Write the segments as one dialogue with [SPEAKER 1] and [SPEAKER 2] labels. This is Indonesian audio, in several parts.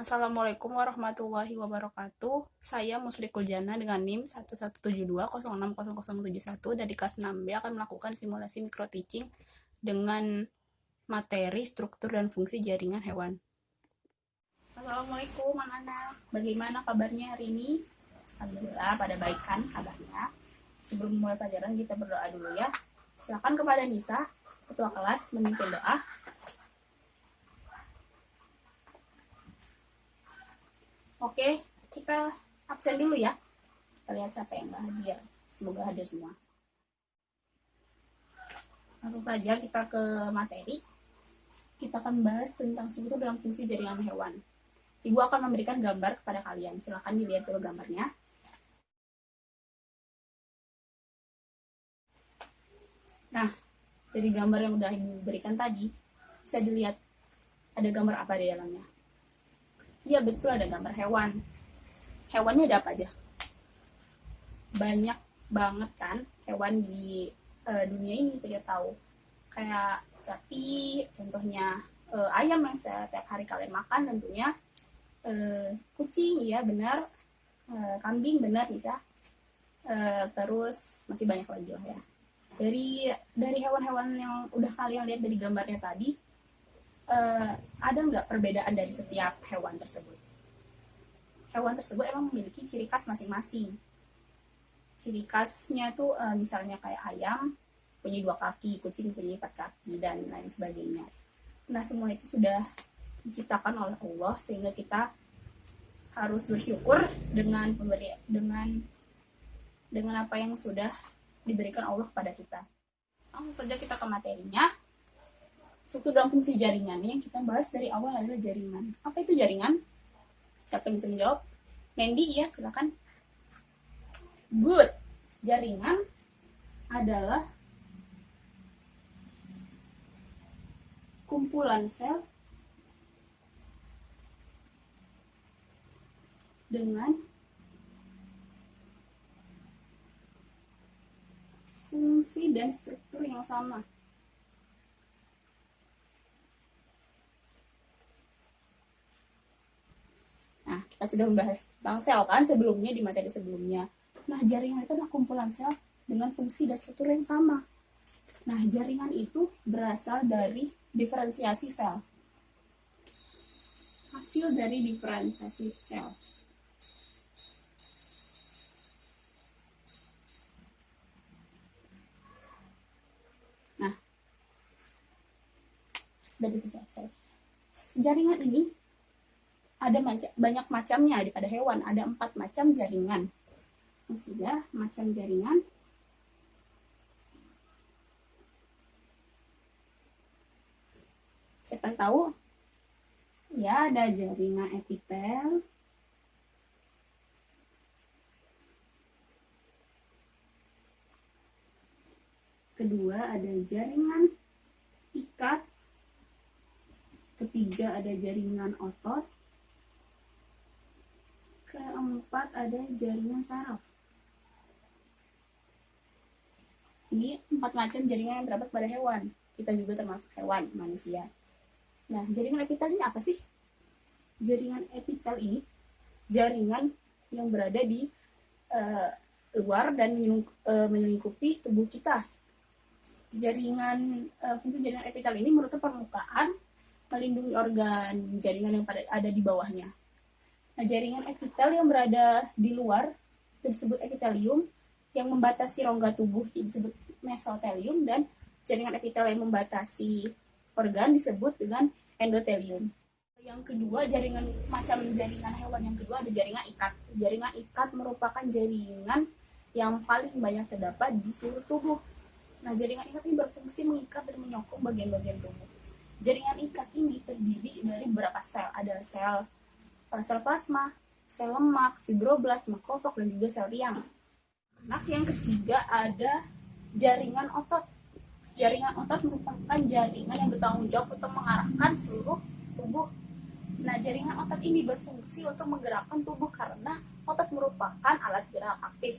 [SPEAKER 1] Assalamualaikum warahmatullahi wabarakatuh. Saya Muslikul Jana dengan NIM 1172060071 dari kelas 6B akan melakukan simulasi micro teaching dengan materi struktur dan fungsi jaringan hewan. Assalamualaikum anak-anak. Bagaimana kabarnya hari ini? Alhamdulillah pada baik kan kabarnya. Sebelum mulai pelajaran kita berdoa dulu ya. Silakan kepada Nisa, ketua kelas, memimpin doa. Oke, kita absen dulu ya. Kita lihat siapa yang bahagia. Semoga hadir semua. Langsung saja kita ke materi. Kita akan bahas tentang struktur dalam fungsi jaringan hewan. Ibu akan memberikan gambar kepada kalian. Silahkan dilihat dulu gambarnya. Nah, dari gambar yang udah Ibu berikan tadi, bisa dilihat ada gambar apa di dalamnya. Iya betul, ada gambar hewan. Hewannya ada apa aja? Banyak banget kan hewan di dunia ini, kita tahu. Kayak sapi, contohnya ayam yang setiap hari kalian makan tentunya. Kucing, iya benar. Kambing, benar bisa. Terus masih banyak lagi lah ya. Dari hewan-hewan yang udah kalian lihat dari gambarnya tadi, ada nggak perbedaan dari setiap hewan tersebut? Hewan tersebut emang memiliki ciri khas masing-masing. Ciri khasnya tuh misalnya kayak ayam punya 2 kaki, kucing punya 4 kaki, dan lain sebagainya. Nah, semua itu sudah diciptakan oleh Allah, sehingga kita harus bersyukur dengan apa yang sudah diberikan Allah kepada kita. Langsung saja kita ke materinya. Struktur dalam fungsi jaringan yang kita bahas dari awal adalah jaringan. Apa itu jaringan? Siapa yang bisa menjawab? Nendi, ya silakan. Good. Jaringan adalah kumpulan sel dengan fungsi dan struktur yang sama. Nah, kita sudah membahas tentang sel kan sebelumnya, di materi sebelumnya. Nah, jaringan itu adalah kumpulan sel dengan fungsi dan struktur yang sama. Nah, jaringan itu berasal dari diferensiasi sel. Hasil dari diferensiasi sel. Nah, dari sel. Jaringan ini ada banyak macamnya pada hewan. Ada 4 macam jaringan. Maksudnya macam jaringan. Siapa yang tahu? Ya, ada jaringan epitel. Kedua ada jaringan ikat. Ketiga ada jaringan otot. Keempat ada jaringan saraf. Ini 4 macam jaringan yang terdapat pada hewan. Kita juga termasuk hewan, manusia. Nah, jaringan epitel ini apa sih? Jaringan epitel ini jaringan yang berada di luar dan menyelingkupi tubuh kita. Fungsi jaringan epitel ini menutup permukaan, melindungi organ jaringan yang ada di bawahnya. Nah, jaringan epitel yang berada di luar itu disebut epitelium, yang membatasi rongga tubuh disebut mesotelium, dan jaringan epitel yang membatasi organ disebut dengan endotelium. Yang kedua, macam jaringan hewan yang kedua ada jaringan ikat. Jaringan ikat merupakan jaringan yang paling banyak terdapat di seluruh tubuh. Nah, jaringan ikat ini berfungsi mengikat dan menyokong bagian-bagian tubuh. Jaringan ikat ini terdiri dari beberapa sel. Ada sel plasma, sel lemak, fibroblast, makrofag, dan juga sel tiang. Nah, yang ketiga ada jaringan otot. Jaringan otot merupakan jaringan yang bertanggung jawab untuk mengarahkan seluruh tubuh. Nah, jaringan otot ini berfungsi untuk menggerakkan tubuh karena otot merupakan alat gerak aktif.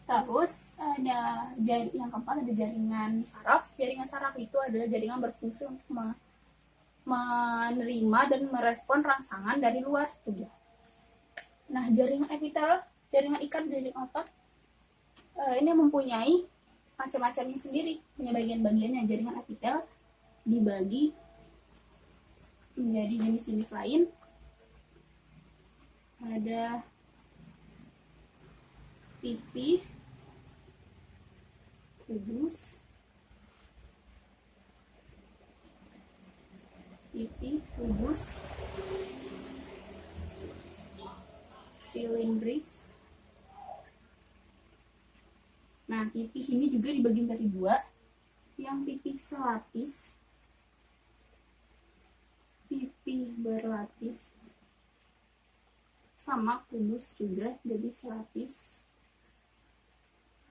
[SPEAKER 1] Terus ada yang keempat ada jaringan saraf. Jaringan saraf itu adalah jaringan berfungsi untuk menerima dan merespon rangsangan dari luar tubuh. Nah, jaringan epitel, jaringan ikat dari otot, ini mempunyai macam-macamnya sendiri, punya bagian-bagiannya. Jaringan epitel dibagi menjadi jenis-jenis lain. Ada pipi, kubus, silindris. Nah, pipi ini juga dibagi menjadi dua, yang pipi selapis, pipi berlapis, sama kubus juga jadi selapis,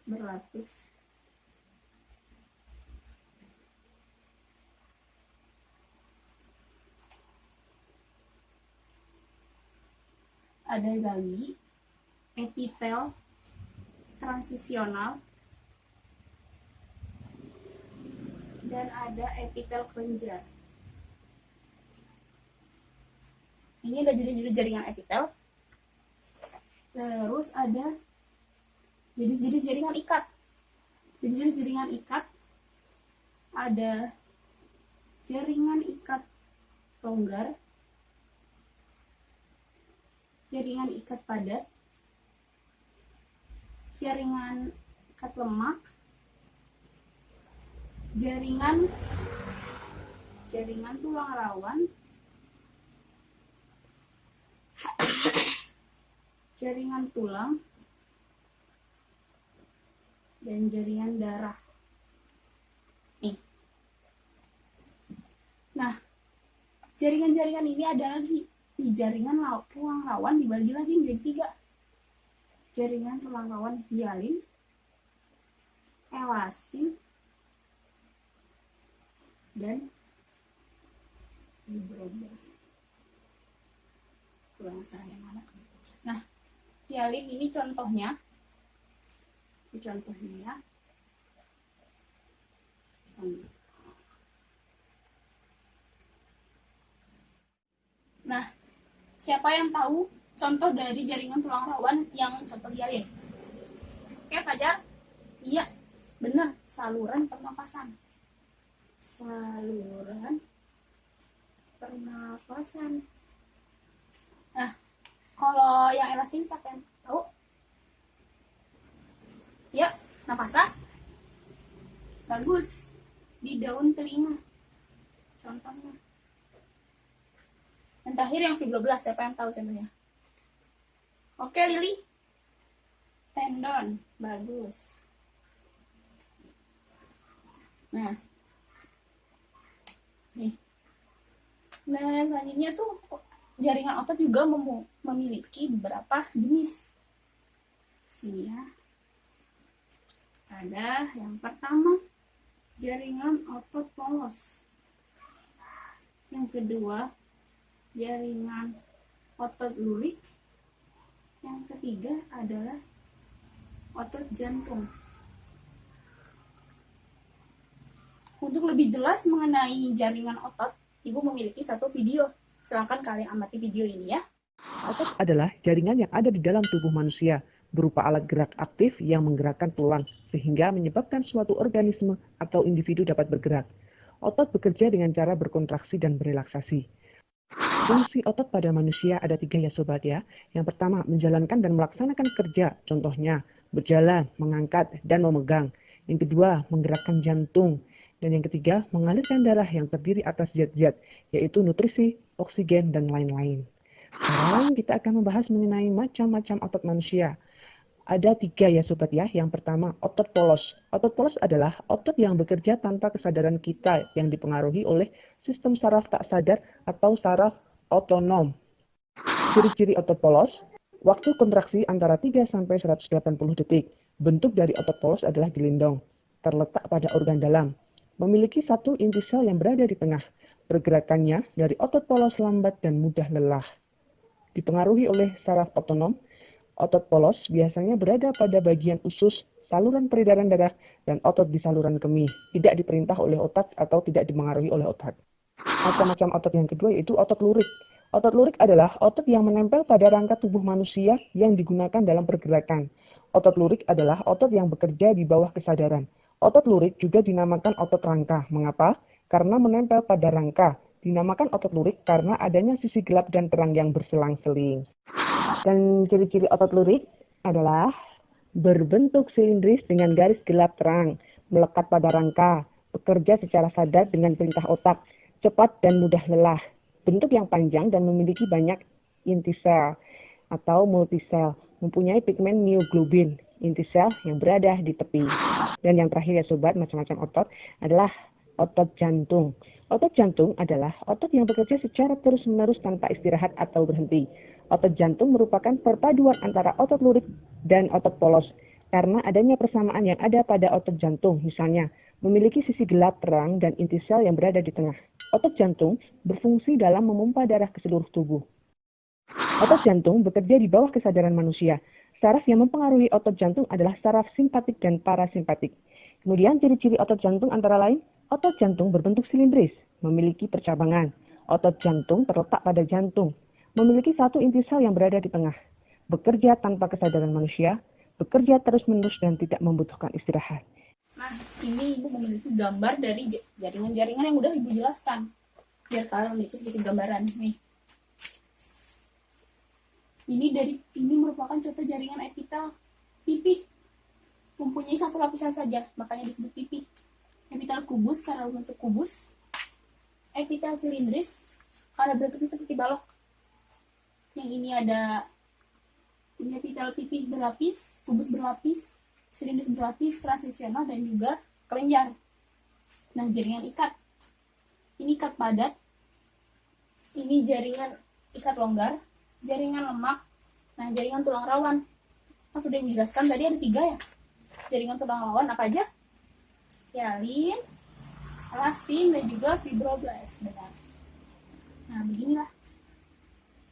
[SPEAKER 1] berlapis. Ada lagi epitel transisional dan ada epitel kelenjar. Ini ada jenis-jenis jaringan epitel. Terus ada jenis-jenis jaringan ikat. Jenis-jenis jaringan ikat ada jaringan ikat longgar, jaringan ikat padat, jaringan ikat lemak, jaringan tulang rawan, jaringan tulang, dan jaringan darah. Nih. Nah, jaringan-jaringan ini ada lagi. Di jaringan tulang rawan dibagi lagi menjadi 3. Jaringan tulang rawan hialin, elastin, dan fibroblas. Kurang salah yang mana? Nah, hialin ini contohnya. Ini contohnya ya. Nah, siapa yang tahu contoh dari jaringan tulang rawan yang contoh hialin? Oke, Fajar? Iya, benar. Saluran pernapasan. Saluran pernapasan. Nah, kalau yang elastin siapa yang tahu? Ya, napasa. Bagus. Di daun telinga. Contohnya. Yang terakhir yang fibroblas, siapa yang tahu contohnya? Oke, Lili. Tendon. Bagus. Nah. Nih. Nah, selanjutnya tuh jaringan otot juga memiliki beberapa jenis. Sini ya. Ada yang pertama, jaringan otot polos. Yang kedua, jaringan otot lurik. Yang ketiga adalah otot jantung. Untuk lebih jelas mengenai jaringan otot, Ibu memiliki satu video. Silakan kalian amati video ini ya.
[SPEAKER 2] Otot adalah jaringan yang ada di dalam tubuh manusia, berupa alat gerak aktif yang menggerakkan tulang, sehingga menyebabkan suatu organisme atau individu dapat bergerak. Otot bekerja dengan cara berkontraksi dan berelaksasi. Fungsi otot pada manusia ada 3 ya sobat ya. Yang pertama, menjalankan dan melaksanakan kerja, contohnya berjalan, mengangkat, dan memegang. Yang kedua, menggerakkan jantung. Dan yang ketiga, mengalirkan darah yang terdiri atas zat-zat, yaitu nutrisi, oksigen, dan lain-lain. Sekarang kita akan membahas mengenai macam-macam otot manusia. Ada 3 ya sobat ya. Yang pertama, otot polos. Otot polos adalah otot yang bekerja tanpa kesadaran kita yang dipengaruhi oleh sistem saraf tak sadar atau saraf otonom. Ciri-ciri otot polos, waktu kontraksi antara 3-180 detik. Bentuk dari otot polos adalah gelindong, terletak pada organ dalam. Memiliki satu inti sel yang berada di tengah. Pergerakannya dari otot polos lambat dan mudah lelah. Dipengaruhi oleh saraf otonom, otot polos biasanya berada pada bagian usus, saluran peredaran darah, dan otot di saluran kemih. Tidak diperintah oleh otak atau tidak dipengaruhi oleh otak. Macam-macam otot yang kedua yaitu otot lurik. Otot lurik adalah otot yang menempel pada rangka tubuh manusia yang digunakan dalam pergerakan. Otot lurik adalah otot yang bekerja di bawah kesadaran. Otot lurik juga dinamakan otot rangka. Mengapa? Karena menempel pada rangka. Dinamakan otot lurik karena adanya sisi gelap dan terang yang berselang-seling. Dan ciri-ciri otot lurik adalah berbentuk silindris dengan garis gelap terang, melekat pada rangka, bekerja secara sadar dengan perintah otak, cepat dan mudah lelah, bentuk yang panjang dan memiliki banyak inti sel atau multisel, mempunyai pigmen myoglobin, inti sel yang berada di tepi. Dan yang terakhir ya sobat, macam-macam otot adalah otot jantung. Otot jantung adalah otot yang bekerja secara terus-menerus tanpa istirahat atau berhenti. Otot jantung merupakan perpaduan antara otot lurik dan otot polos. Karena adanya persamaan yang ada pada otot jantung, misalnya memiliki sisi gelap terang dan inti sel yang berada di tengah. Otot jantung berfungsi dalam memompa darah ke seluruh tubuh. Otot jantung bekerja di bawah kesadaran manusia. Saraf yang mempengaruhi otot jantung adalah saraf simpatik dan parasimpatik. Kemudian ciri-ciri otot jantung antara lain, otot jantung berbentuk silindris, memiliki percabangan. Otot jantung terletak pada jantung, memiliki satu inti sel yang berada di tengah. Bekerja tanpa kesadaran manusia, bekerja terus-menerus dan tidak membutuhkan istirahat.
[SPEAKER 1] Nah, ini Ibu memiliki gambar dari jaringan-jaringan yang udah Ibu jelaskan. Biar kalian memiliki sedikit gambaran. Nih. Ini merupakan contoh jaringan epitel pipih. Mempunyai satu lapisan saja, makanya disebut pipih. Epitel kubus karena bentuk kubus. Epitel silindris karena bentuknya seperti balok. Yang ini ada epitel pipih berlapis, kubus berlapis, silindris berlapis, transisional, dan juga kelenjar. Nah, jaringan ikat. Ini ikat padat. Ini jaringan ikat longgar. Jaringan lemak. Nah, jaringan tulang rawan. Nah, sudah dijelaskan tadi ada 3 ya. Jaringan tulang rawan apa aja? Hialin, elastin, dan juga fibroblast. Benar. Nah, beginilah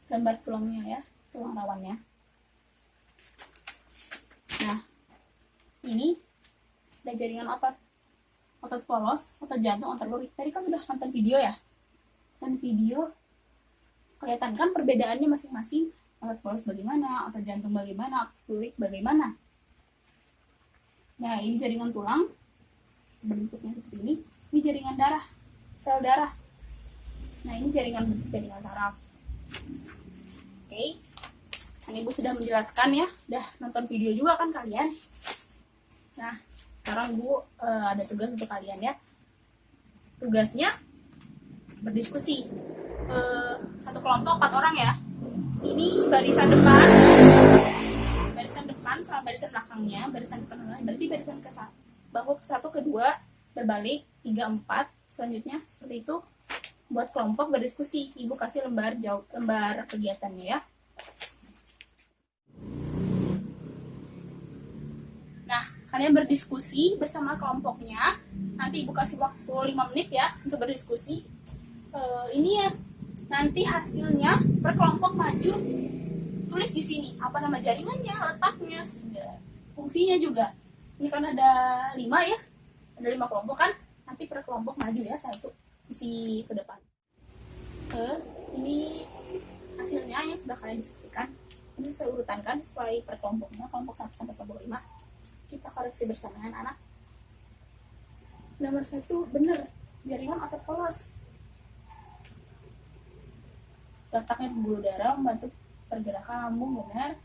[SPEAKER 1] gambar tulangnya ya, tulang rawannya. Nah, ini ada jaringan otot polos, otot jantung, otot lurik. Tadi kan udah nonton video ya, dan video kelihatan kan perbedaannya masing-masing. Otot polos bagaimana, otot jantung bagaimana, otot lurik bagaimana. Nah, ini jaringan tulang, bentuknya seperti ini. Ini jaringan darah, sel darah. Nah, ini jaringan saraf. Oke. Nah, Ibu sudah menjelaskan ya, udah nonton video juga kan kalian. Nah, sekarang Ibu ada tugas untuk kalian ya. Tugasnya berdiskusi. Satu kelompok 4 orang ya. Ini barisan depan sama barisan belakangnya. Barisan depan berarti barisan ke bangku ke 1, ke 2 berbalik, 3, 4 selanjutnya seperti itu. Buat kelompok berdiskusi. Ibu kasih lembar kegiatannya ya. Nah, kalian berdiskusi bersama kelompoknya. Nanti Ibu kasih waktu 5 menit ya untuk berdiskusi. Ini ya, nanti hasilnya per kelompok maju. Tulis di sini apa nama jaringannya, letaknya, fungsinya juga. Ini kan ada 5 ya, ada 5 kelompok kan. Nanti per kelompok maju ya, 1 isi ke depan. Ini hasilnya yang sudah kalian diskusikan. Ini saya urutankan sesuai per kelompoknya, kelompok 1 sampai kelompok 5. Kita koreksi bersama anak-anak. Nomor 1 benar, jaringan otot polos. Letaknya pembuluh darah membantu pergerakan lambung, benar.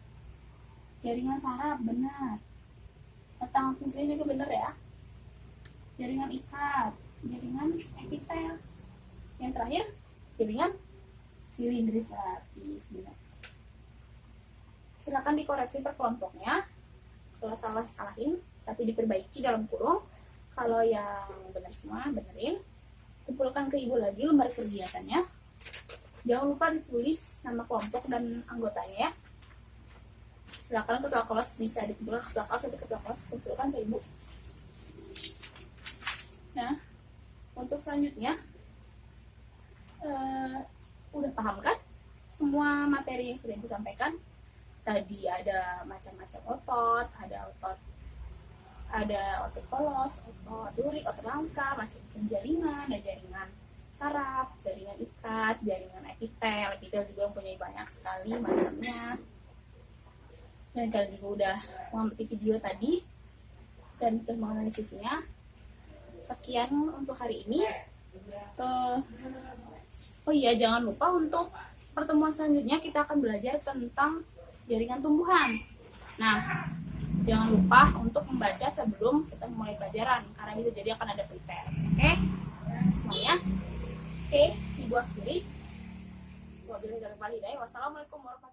[SPEAKER 1] Jaringan saraf, benar. Letak fungsinya juga benar ya. Jaringan ikat, jaringan epitel. Yang terakhir, jaringan silindris lapis, benar. Silakan dikoreksi per kelompoknya. Kalau salah, salahin, tapi diperbaiki dalam kurung. Kalau yang benar semua, benerin. Kumpulkan ke Ibu lagi lembar kegiatannya. Jangan lupa ditulis nama kelompok dan anggotanya ya. Silakan ketua kelas bisa dikumpulkan ketua kelas kumpulkan ke Ibu. Nah, untuk selanjutnya udah paham kan semua materi yang sudah Ibu sampaikan? Tadi ada macam-macam otot, ada otot polos, otot lurik, otot rangka, macam-macam jaringan, ada jaringan saraf, jaringan ikat, jaringan epitel. Epitel juga mempunyai banyak sekali macamnya. Dan kalian juga udah mengamati video tadi dan sudah menganalisisnya. Sekian untuk hari ini. Oh iya, jangan lupa untuk pertemuan selanjutnya kita akan belajar tentang jaringan tumbuhan. Nah, jangan lupa untuk membaca sebelum kita memulai pelajaran, karena bisa jadi akan ada pretest. Oke? Semuanya? Oke, Ibu akhiri. Wassalamualaikum warahmatullahi wabarakatuh.